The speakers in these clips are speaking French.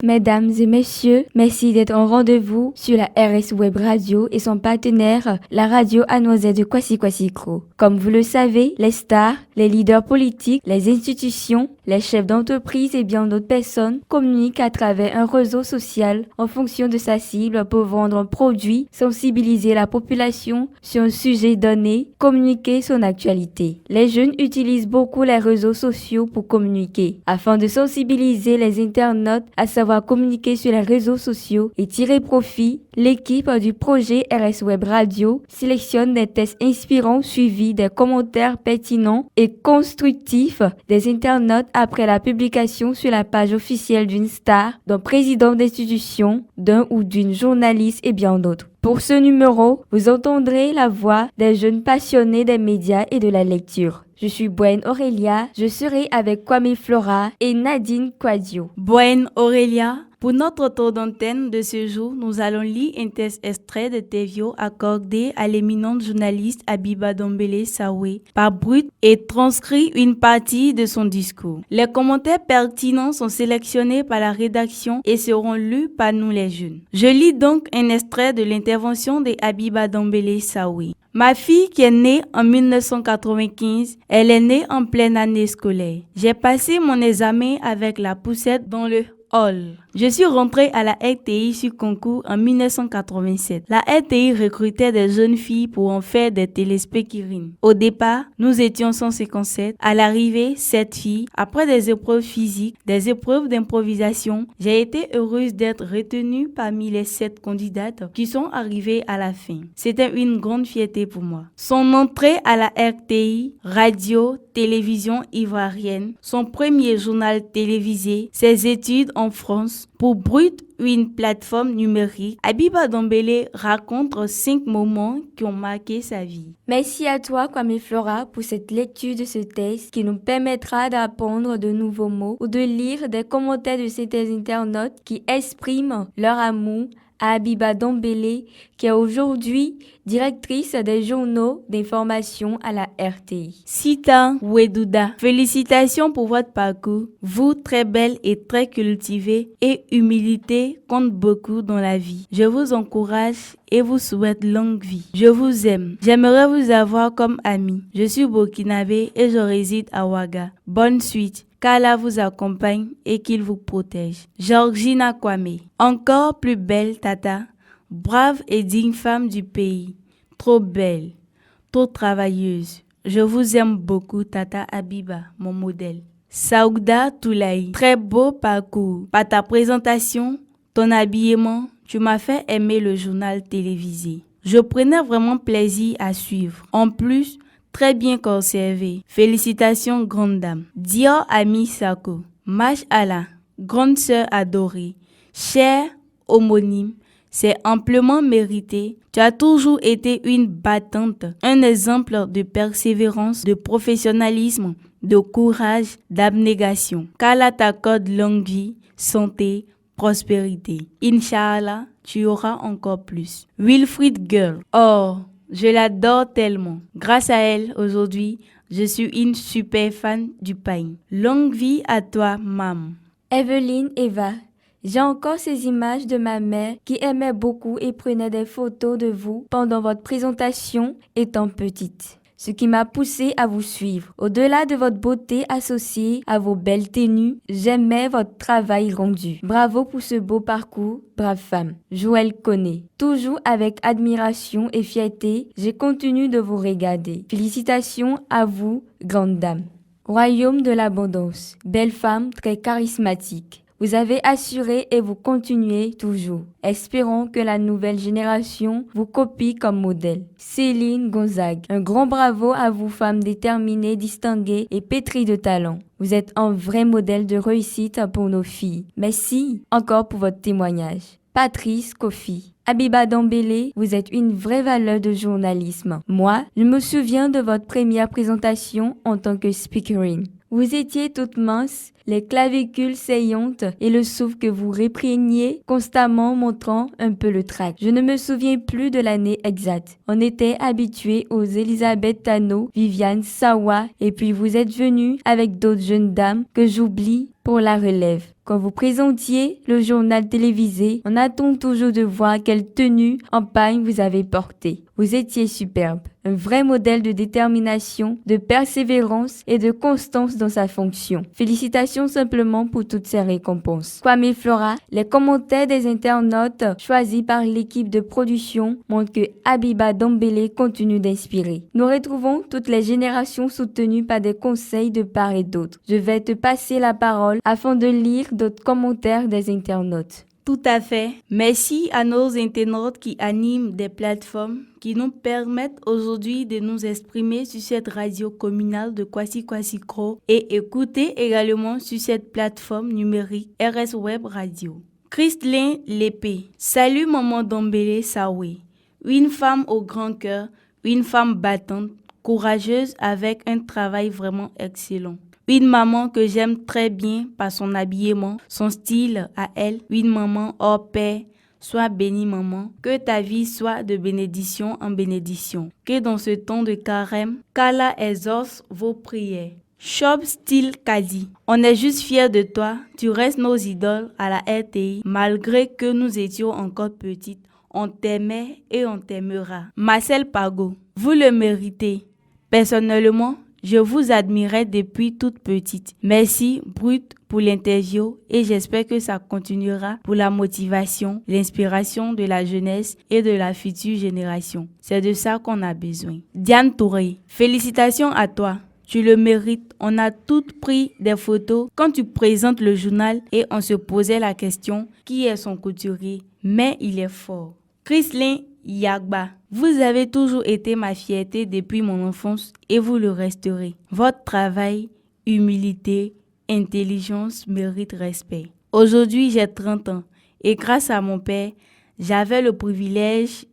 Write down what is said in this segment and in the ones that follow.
Mesdames et messieurs, merci d'être en rendez-vous sur la RS Web Radio et son partenaire, la radio à Noisette de Kwasi-Kwasi-Kro. Comme vous le savez, les stars, les leaders politiques, les institutions, les chefs d'entreprise et bien d'autres personnes communiquent à travers un réseau social en fonction de sa cible pour vendre un produit, sensibiliser la population sur un sujet donné, communiquer son actualité. Les jeunes utilisent beaucoup les réseaux sociaux pour communiquer, afin de sensibiliser les internautes à savoir communiquer sur les réseaux sociaux et tirer profit. L'équipe du projet RS Web Radio sélectionne des tests inspirants suivis des commentaires pertinents et constructifs des internautes après la publication sur la page officielle d'une star, d'un président d'institution, d'un ou d'une journaliste et bien d'autres. Pour ce numéro, vous entendrez la voix des jeunes passionnés des médias et de la lecture. Je suis Bwen Aurélia, je serai avec Kwame Flora et Nadine Quadio. Bwen Aurélia, pour notre tour d'antenne de ce jour, nous allons lire un test extrait de Tevio accordé à l'éminente journaliste Habiba Dombele Sawé par Brut et transcrit une partie de son discours. Les commentaires pertinents sont sélectionnés par la rédaction et seront lus par nous les jeunes. Je lis donc un extrait de l'intervention de Habiba Dombele Sawé. Ma fille qui est née en 1995, elle est née en pleine année scolaire. J'ai passé mon examen avec la poussette dans le hall. Je suis rentrée à la RTI sur concours en 1987. La RTI recrutait des jeunes filles pour en faire des téléspécurines. Au départ, nous étions 157. À l'arrivée, 7 filles. Après des épreuves physiques, des épreuves d'improvisation, j'ai été heureuse d'être retenue parmi les 7 candidates qui sont arrivées à la fin. C'était une grande fierté pour moi. Son entrée à la RTI, radio, télévision ivoirienne, son premier journal télévisé, ses études en France. Pour Brut, une plateforme numérique, Habiba Dombele raconte 5 moments qui ont marqué sa vie. Merci à toi, Kwame Flora, pour cette lecture de ce texte qui nous permettra d'apprendre de nouveaux mots ou de lire des commentaires de ces internautes qui expriment leur amour à Habiba Dombele, qui est aujourd'hui directrice des journaux d'information à la RTI. Sita Wedouda, félicitations pour votre parcours. Vous, très belle et très cultivée, et humilité compte beaucoup dans la vie. Je vous encourage et vous souhaite longue vie. Je vous aime. J'aimerais vous avoir comme amie. Je suis burkinabé et je réside à Ouaga. Bonne suite. Qu'Allah vous accompagne et qu'il vous protège. Georgina Kwame. Encore plus belle, Tata. Brave et digne femme du pays. Trop belle. Trop travailleuse. Je vous aime beaucoup, Tata Habiba, mon modèle. Saouda Toulaï. Très beau parcours. Par ta présentation, ton habillement, tu m'as fait aimer le journal télévisé. Je prenais vraiment plaisir à suivre. En plus, très bien conservé. Félicitations, grande dame. Dior Ami Sako. Mashallah, grande sœur adorée. Chère homonyme, c'est amplement mérité. Tu as toujours été une battante, un exemple de persévérance, de professionnalisme, de courage, d'abnégation. Qu'Allah t'accorde longue vie, santé, prospérité. Inch'Allah, tu auras encore plus. Wilfried Girl. Oh, je l'adore tellement. Grâce à elle, aujourd'hui, je suis une super fan du pain. Longue vie à toi, mam. Evelyne Eva. J'ai encore ces images de ma mère qui aimait beaucoup et prenait des photos de vous pendant votre présentation étant petite. Ce qui m'a poussée à vous suivre. Au-delà de votre beauté associée à vos belles tenues, j'aimais votre travail rendu. Bravo pour ce beau parcours, brave femme. Joël Koné. Toujours avec admiration et fierté, je continue de vous regarder. Félicitations à vous, grande dame. Royaume de l'abondance. Belle femme très charismatique. Vous avez assuré et vous continuez toujours. Espérons que la nouvelle génération vous copie comme modèle. Céline Gonzague. Un grand bravo à vous, femme déterminée, distinguée et pétrie de talent. Vous êtes un vrai modèle de réussite pour nos filles. Merci encore pour votre témoignage. Patrice Kofi. Habiba Dombele, vous êtes une vraie valeur de journalisme. Moi, je me souviens de votre première présentation en tant que speakerine. Vous étiez toute mince, les clavicules saillantes et le souffle que vous réprimiez constamment montrant un peu le trac. Je ne me souviens plus de l'année exacte. On était habitué aux Elisabeth Tano, Viviane Sawa et puis vous êtes venu avec d'autres jeunes dames que j'oublie pour la relève. Quand vous présentiez le journal télévisé, on attend toujours de voir quelle tenue en pagne vous avez portée. Vous étiez superbe, un vrai modèle de détermination, de persévérance et de constance dans sa fonction. Félicitations simplement pour toutes ces récompenses. Kwame Flora, les commentaires des internautes choisis par l'équipe de production montrent que Habiba Dembélé continue d'inspirer. Nous retrouvons toutes les générations soutenues par des conseils de part et d'autre. Je vais te passer la parole afin de lire d'autres commentaires des internautes. Tout à fait. Merci à nos internautes qui animent des plateformes qui nous permettent aujourd'hui de nous exprimer sur cette radio communale de Kwasi Kwasi Kro et écouter également sur cette plateforme numérique RS Web Radio. Christlin Lépée. Salut maman Dembélé Saoué. Une femme au grand cœur, une femme battante, courageuse avec un travail vraiment excellent. Une maman que j'aime très bien par son habillement, son style à elle. Une maman hors pair. Sois bénie maman. Que ta vie soit de bénédiction en bénédiction. Que dans ce temps de carême, qu'Allah exauce vos prières. Shop Style Kadi. On est juste fiers de toi. Tu restes nos idoles à la RTI. Malgré que nous étions encore petites, on t'aimait et on t'aimera. Marcel Pago. Vous le méritez. Personnellement, je vous admirais depuis toute petite. Merci, Brut, pour l'interview et j'espère que ça continuera pour la motivation, l'inspiration de la jeunesse et de la future génération. C'est de ça qu'on a besoin. Diane Touré, félicitations à toi. Tu le mérites. On a toutes pris des photos quand tu présentes le journal et on se posait la question, qui est son couturier? Mais il est fort. Christlin Yagba, vous avez toujours été ma fierté depuis mon enfance et vous le resterez. Votre travail, humilité, intelligence méritent respect. Aujourd'hui, j'ai 30 ans et grâce à mon père, j'avais le privilège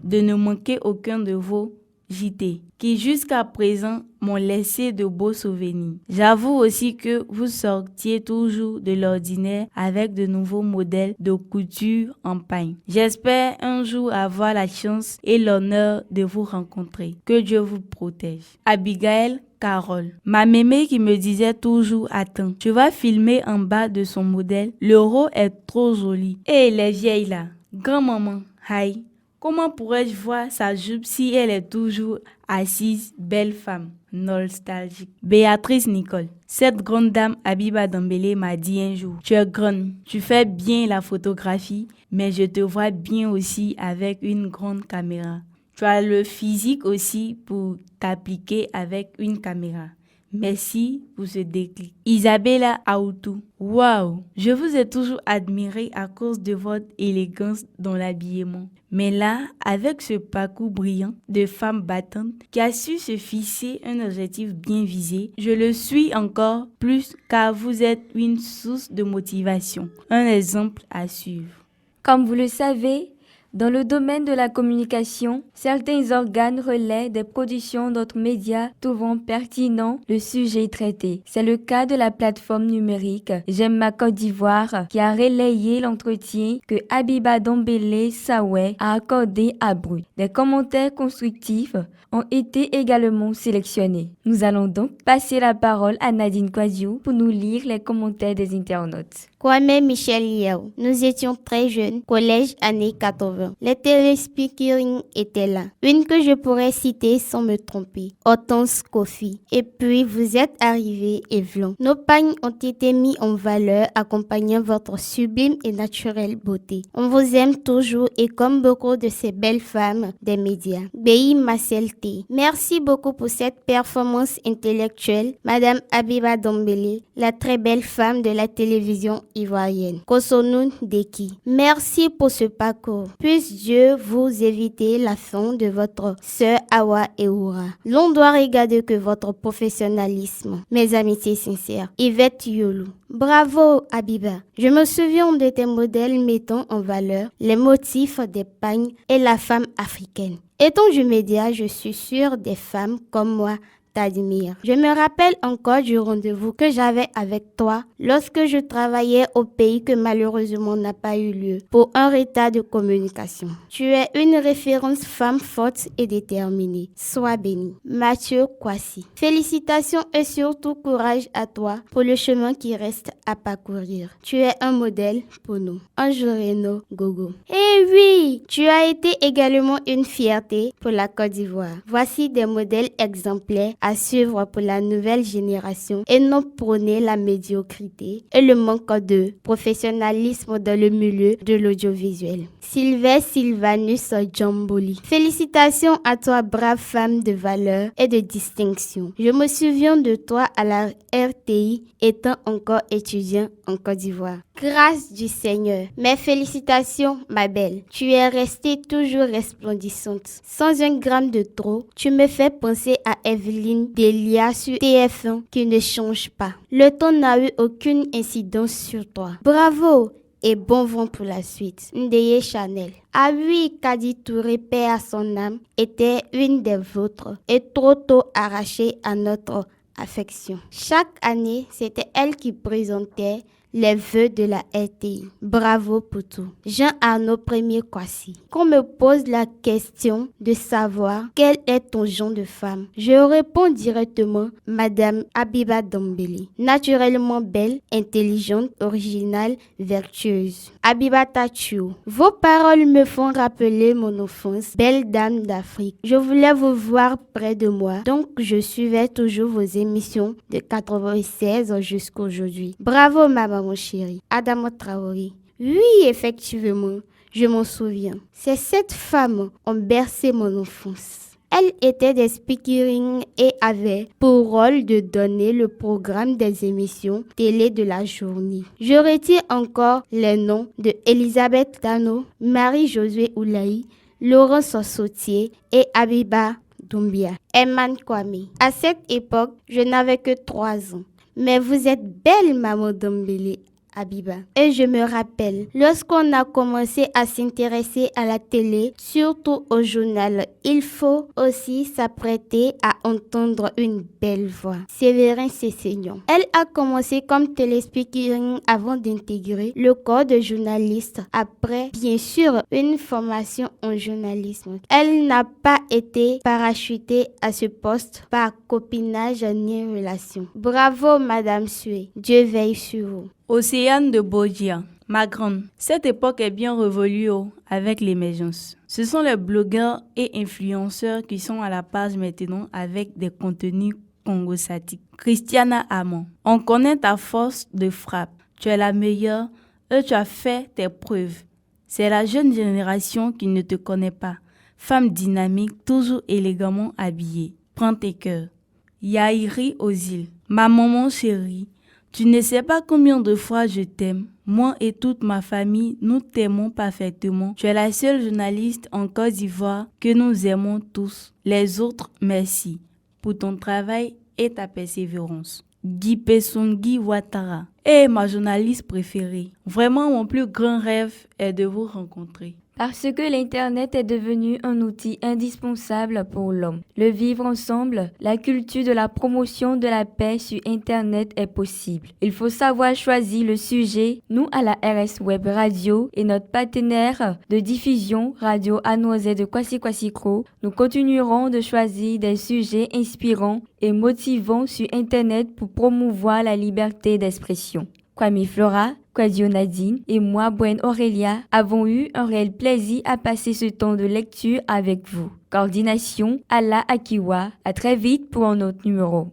de ne manquer aucun de vos JT qui jusqu'à présent m'ont laissé de beaux souvenirs. J'avoue aussi que vous sortiez toujours de l'ordinaire avec de nouveaux modèles de couture en pagne. J'espère un jour avoir la chance et l'honneur de vous rencontrer. Que Dieu vous protège. Abigail Carole, ma mémé qui me disait toujours « Attends, tu vas filmer en bas de son modèle. L'euro est trop joli. » Et les vieilles là, grand-maman, hi. Comment pourrais-je voir sa jupe si elle est toujours assise, belle femme, nostalgique? Béatrice Nicole. Cette grande dame Habiba Dembélé m'a dit un jour, tu es grande, tu fais bien la photographie, mais je te vois bien aussi avec une grande caméra. Tu as le physique aussi pour t'appliquer avec une caméra. Merci pour ce déclic. Isabella Aoutou. Waouh! Je vous ai toujours admiré à cause de votre élégance dans l'habillement. Mais là, avec ce parcours brillant de femme battante qui a su se fixer un objectif bien visé, je le suis encore plus car vous êtes une source de motivation, un exemple à suivre. Comme vous le savez, dans le domaine de la communication, certains organes relaient des productions d'autres médias trouvant pertinent le sujet traité. C'est le cas de la plateforme numérique J'aime ma Côte d'Ivoire qui a relayé l'entretien que Habiba Dembélé Saoué a accordé à Brut. Des commentaires constructifs ont été également sélectionnés. Nous allons donc passer la parole à Nadine Kwasiou pour nous lire les commentaires des internautes. Kwame Michel Yao. Nous étions très jeunes, collège années 80. Les téléspeakerings étaient là. Une que je pourrais citer sans me tromper. Hortense Kofi. Et puis vous êtes arrivés et vlan. Nos pagnes ont été mis en valeur accompagnant votre sublime et naturelle beauté. On vous aime toujours et comme beaucoup de ces belles femmes des médias. Bei Marcel T. Merci beaucoup pour cette performance intellectuelle, Madame Habiba Dembélé, la très belle femme de la télévision ivoirienne. Kosonoun Deki. Merci pour ce parcours. Puisse Dieu vous éviter la fin de votre sœur Awa Eoura. L'on doit regarder que votre professionnalisme. Mes amitiés sincères. Yvette Yolou. Bravo Habiba. Je me souviens de tes modèles mettant en valeur les motifs des pagnes et la femme africaine. Étant du média, je suis sûre des femmes comme moi t'admire. Je me rappelle encore du rendez-vous que j'avais avec toi lorsque je travaillais au pays que malheureusement n'a pas eu lieu pour un retard de communication. Tu es une référence femme forte et déterminée. Sois bénie. Mathieu Kwasi. Félicitations et surtout courage à toi pour le chemin qui reste à parcourir. Tu es un modèle pour nous. Anjureno Gogo. Eh oui, tu as été également une fierté pour la Côte d'Ivoire. Voici des modèles exemplaires à suivre pour la nouvelle génération et non prôner la médiocrité et le manque de professionnalisme dans le milieu de l'audiovisuel. Sylvestre Sylvanus Djamboli. Félicitations à toi, brave femme de valeur et de distinction. Je me souviens de toi à la RTI étant encore étudiant en Côte d'Ivoire. Grâce du Seigneur. Mes félicitations, ma belle. Tu es restée toujours resplendissante. Sans un gramme de trop, tu me fais penser à Evelyne Delia sur TF1 qui ne change pas. Le temps n'a eu aucune incidence sur toi. Bravo! Et bon vent pour la suite. Ndeye Chanel. Ah oui, Kadi Touré, paix à son âme, était une des vôtres et trop tôt arrachée à notre affection. Chaque année, c'était elle qui présentait les vœux de la RTI. Bravo pour tout. Jean-Arnaud Premier Kwasi. Qu'on me pose la question de savoir quel est ton genre de femme, je réponds directement Madame Abiba Dombele. Naturellement belle, intelligente, originale, vertueuse. Abiba Tachou. Vos paroles me font rappeler mon enfance. Belle dame d'Afrique. Je voulais vous voir près de moi, donc je suivais toujours vos émissions de 96 jusqu'à aujourd'hui. Bravo maman. Mon chéri, Adama Traoré. Oui, effectivement, je m'en souviens. Ces 7 femmes ont bercé mon enfance. Elles étaient des speakerines et avaient pour rôle de donner le programme des émissions télé de la journée. Je retiens encore les noms de Elisabeth Dano, Marie-Josué Oulaï, Laurence Sautier et Abiba Doumbia. Eman Kwame. À cette époque, je n'avais que 3 ans. Mais vous êtes belle, maman Dombele, Abiba. Et je me rappelle, lorsqu'on a commencé à s'intéresser à la télé, surtout au journal, il faut aussi s'apprêter à entendre une belle voix. Séverin Cessignon. Elle a commencé comme téléspeakerine avant d'intégrer le corps de journaliste. Après, bien sûr, une formation en journalisme. Elle n'a pas été parachutée à ce poste par copinage ni relation. Bravo, Madame Sué. Dieu veille sur vous. Océane de Bodia. Ma grande, cette époque est bien révolue avec l'émergence. Ce sont les blogueurs et influenceurs qui sont à la page maintenant avec des contenus congosatiques. Christiana Amon, on connaît ta force de frappe. Tu es la meilleure et tu as fait tes preuves. C'est la jeune génération qui ne te connaît pas. Femme dynamique, toujours élégamment habillée. Prends tes cœurs. Yairi Ozil, ma maman chérie, tu ne sais pas combien de fois je t'aime. Moi et toute ma famille, nous t'aimons parfaitement. Tu es la seule journaliste en Côte d'Ivoire que nous aimons tous. Les autres, merci pour ton travail et ta persévérance. Guy Pessongui Ouattara. Ma journaliste préférée. Vraiment, mon plus grand rêve est de vous rencontrer. Parce que l'Internet est devenu un outil indispensable pour l'homme. Le vivre ensemble, la culture de la promotion de la paix sur Internet est possible. Il faut savoir choisir le sujet. Nous, à la RS Web Radio et notre partenaire de diffusion Radio Anoisé de Kwasi Kwasi Kro, nous continuerons de choisir des sujets inspirants et motivants sur Internet pour promouvoir la liberté d'expression. Kwame Flora, Kwadio Nadine et moi, Bwen Aurélia, avons eu un réel plaisir à passer ce temps de lecture avec vous. Coordination, Ala Akiwa. À très vite pour un autre numéro.